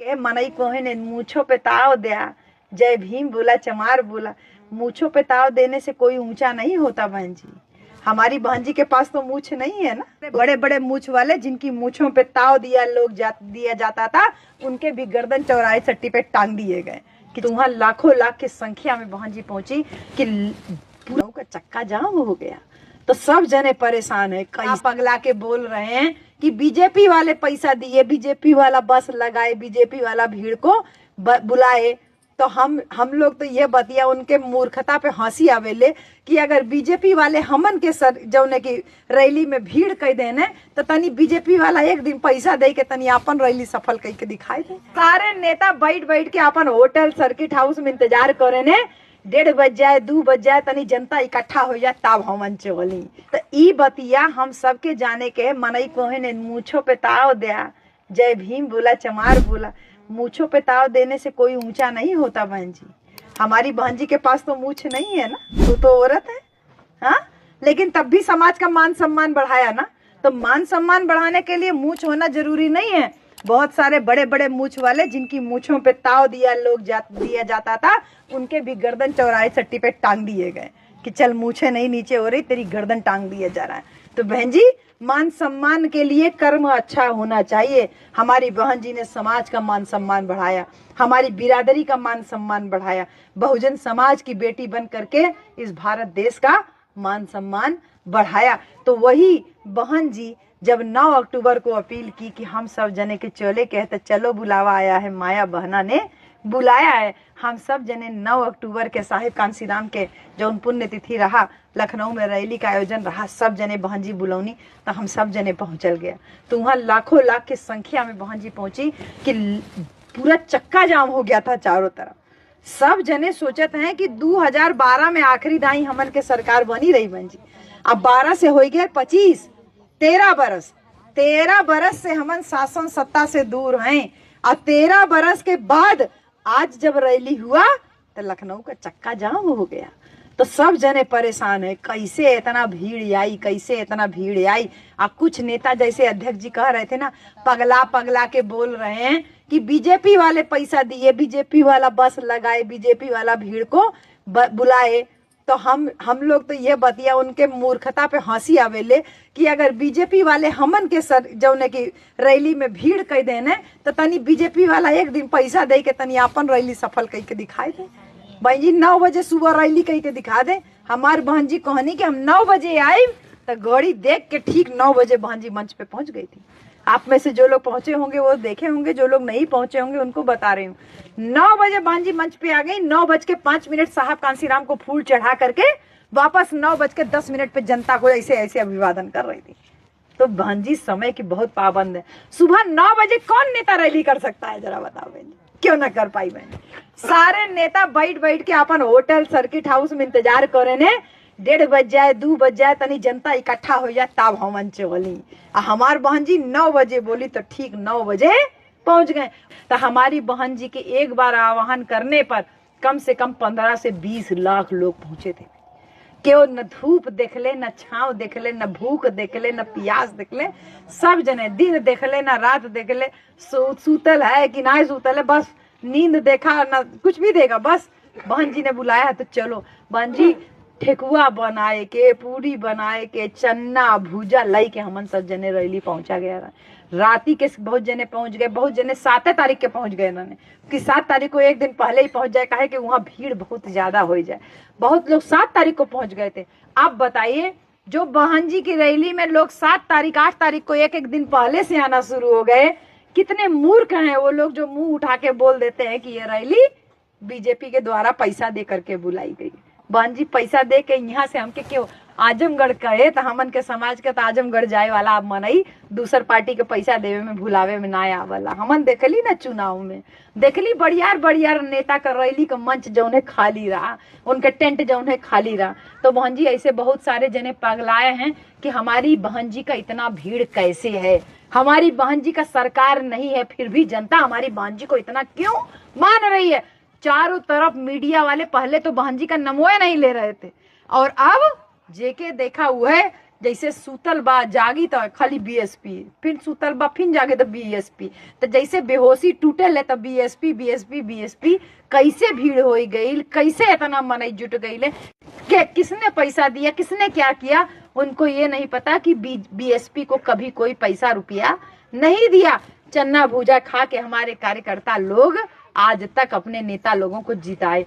के मनई कोहे ने मूछों पे ताव दिया, जय भीम बोला, चमार बोला। मूछों पे ताव देने से कोई ऊंचा नहीं होता बहन जी। हमारी बहन जी के पास तो मूछ नहीं है ना। बड़े बड़े मूछ वाले जिनकी मूछों पे ताव दिया जाता था, उनके भी गर्दन चौराहे चट्टी पे टांग दिए गए। कि वहाँ लाखों लाख की संख्या में बहन जी पहुंची कि पूरा का चक्का जाम हो गया। तो सब जने परेशान है। कई पगला के बोल रहे हैं कि बीजेपी वाले पैसा दिए, बीजेपी वाला बस लगाए, बीजेपी वाला भीड़ को बुलाए। तो हम लोग तो ये बतिया उनके मूर्खता पे हंसी आवेले कि अगर बीजेपी वाले हमन के सर जौने की रैली में भीड़ कह देने तो तनी बीजेपी वाला एक दिन पैसा दे के तनी अपन रैली सफल कह के दिखाई दे। सारे नेता बैठ के अपन होटल सर्किट हाउस में इंतजार करे ने, 1:30 बज जाए, 2 बज जाए, तनी जनता इकट्ठा हो जाए तब हमन चली। तो ई बतिया हम सबके जाने के मनई कोहे ने मूछों पे ताव दिया, जय भीम बोला, चमार बोला। मूछों पे ताव देने से कोई ऊंचा नहीं होता बहन जी। हमारी बहन जी के पास तो मूछ नहीं है ना, तू तो औरत है। हाँ, लेकिन तब भी समाज का मान सम्मान बढ़ाया ना। तो मान सम्मान बढ़ाने के लिए मूछ होना जरूरी नहीं है। बहुत सारे बड़े बड़े मूछ वाले जिनकी मूछों पे ताव दिया जाता था, उनके भी गर्दन चौराहे चट्टी पे टांग दिए गए कि चल मूछे नहीं नीचे हो रही, तेरी गर्दन टांग दिया जा रहा है। तो बहन जी, मान सम्मान के लिए कर्म अच्छा होना चाहिए। हमारी बहन जी ने समाज का मान सम्मान बढ़ाया, हमारी बिरादरी का मान सम्मान बढ़ाया, बहुजन समाज की बेटी बन करके इस भारत देश का मान सम्मान बढ़ाया। तो वही बहन जी जब 9 अक्टूबर को अपील की कि हम सब जने के चले के तो चलो बुलावा आया है, माया बहना ने बुलाया है। हम सब जने 9 अक्टूबर के साहिब कांसीराम के जौन पुण्य तिथि रहा, लखनऊ में रैली का आयोजन रहा, सब जने बहन जी बुलौनी, तो हम सब जने पहुंचल गया। तो वहाँ लाखों लाख की संख्या में बहन जी पहुंची कि पूरा चक्का जाम हो गया था चारों तरफ। सब जने सोचत हैं कि 2012 में आखिरी दाई हमन के सरकार बनी रही बहन जी। अब 12 से हो गया 25, 13 बरस से हमन शासन सत्ता से दूर हैं। और 13 बरस के बाद आज जब रैली हुआ तो लखनऊ का चक्का जाम हो गया। तो सब जने परेशान है, कैसे इतना भीड़ आई, कैसे इतना भीड़ आई। अब कुछ नेता जैसे अध्यक्ष जी कह रहे थे ना, पगला के बोल रहे हैं कि बीजेपी वाले पैसा दिए, बीजेपी वाला बस लगाए, बीजेपी वाला भीड़ को बुलाए। तो हम लोग तो ये बतिया उनके मूर्खता पे हंसी आवेले कि अगर बीजेपी वाले हमन के सर जौने की रैली में भीड़ कह देने तो तनी बीजेपी वाला एक दिन पैसा दे के तनी अपन रैली सफल कह के दिखाई दे। बहन जी 9 बजे सुबह रैली कह के दिखा दे। हमार बहन जी कहनी कि हम 9 बजे आई तो घड़ी देख के ठीक 9 बजे बहन जी मंच पे पहुंच गई थी। आप में से जो लोग पहुंचे होंगे वो देखे होंगे, जो लोग नहीं पहुंचे होंगे उनको बता रही हूँ। 9 बजे बहन जी मंच पे आ गई। 9:05 साहब कांसीराम को फूल चढ़ा करके वापस 9:10 पे जनता को ऐसे अभिवादन कर रही थी। तो बहन जी समय की बहुत पाबंद है। सुबह 9 बजे कौन नेता रैली कर सकता है, जरा बताओ बहन जी, क्यों ना कर पाई बहन। सारे नेता बैठ के अपन होटल सर्किट हाउस में इंतजार करे ने, 1:30 बज जाए, 2 बज जाए, तनी जनता इकट्ठा हो जाए तब हमन चली। हमार बहन जी 9 बजे बोली तो ठीक 9 बजे पहुंच गए। तो हमारी बहन जी के एक बार आह्वान करने पर कम से कम 15 से 20 लाख लोग पहुंचे थे। क्यों न धूप देख ले, न छांव देख ले, न भूख देख ले, न प्यास देख ले, सब जने दिन देख ले, न रात देख ले, सूतल है कि ना सूतल है, बस नींद देखा न कुछ भी देखा, बस बहन जी ने बुलाया तो चलो। बहन जी ठेकुआ बनाए के, पूरी बनाए के, चन्ना भूजा लाई के हमन सब जने रैली पहुंचा गया। राती के बहुत जने पहुंच गए, बहुत जने 7 तारीख के पहुंच गए इन्होंने कि 7 तारीख को एक दिन पहले ही पहुंच जाए, कहे कि वहाँ भीड़ बहुत ज्यादा हो जाए। बहुत लोग 7 तारीख को पहुंच गए थे। आप बताइए, जो बहन जी की रैली में लोग 7 तारीख 8 तारीख को एक दिन पहले से आना शुरू हो गए, कितने मूर्ख हैं वो लोग जो मुंह उठा के बोल देते हैं कि ये रैली बीजेपी के द्वारा पैसा दे करके बुलाई गई। बहन जी पैसा दे के यहाँ से हमके क्यों आजमगढ़ कहे तो हमन के समाज के तो आजमगढ़ जाए वाला अब मनई दूसर पार्टी के पैसा देवे में भुलावे में ना आवाला। हमन देखली ना चुनाव में, देखली बढ़ियार नेता का रैली का मंच जौने खाली रहा, उनके टेंट जौने खाली रहा। तो बहन जी ऐसे बहुत सारे जने पगलाए हैं कि हमारी बहन जी का इतना भीड़ कैसे है, हमारी बहन जी का सरकार नहीं है फिर भी जनता हमारी बहन जी को इतना क्यों मान रही है। चारों तरफ मीडिया वाले पहले तो बहन जी का नमोए नहीं ले रहे थे और अब जेके देखा हुआ है जैसे सूतल बा जागी तो खाली बीएसपी, फिर सूतल बा फिर जागे तो बीएसपी, तो जैसे बेहोशी टूटे ले तो बीएसपी बीएसपी बीएसपी। कैसे भीड़ हो गई, कैसे इतना मनई जुट गई ले, किसने पैसा दिया, किसने क्या किया, उनको ये नहीं पता कि बीएसपी को कभी कोई पैसा रुपया नहीं दिया। चन्ना भूजा खा के हमारे कार्यकर्ता लोग आज तक अपने नेता लोगों को जिताए।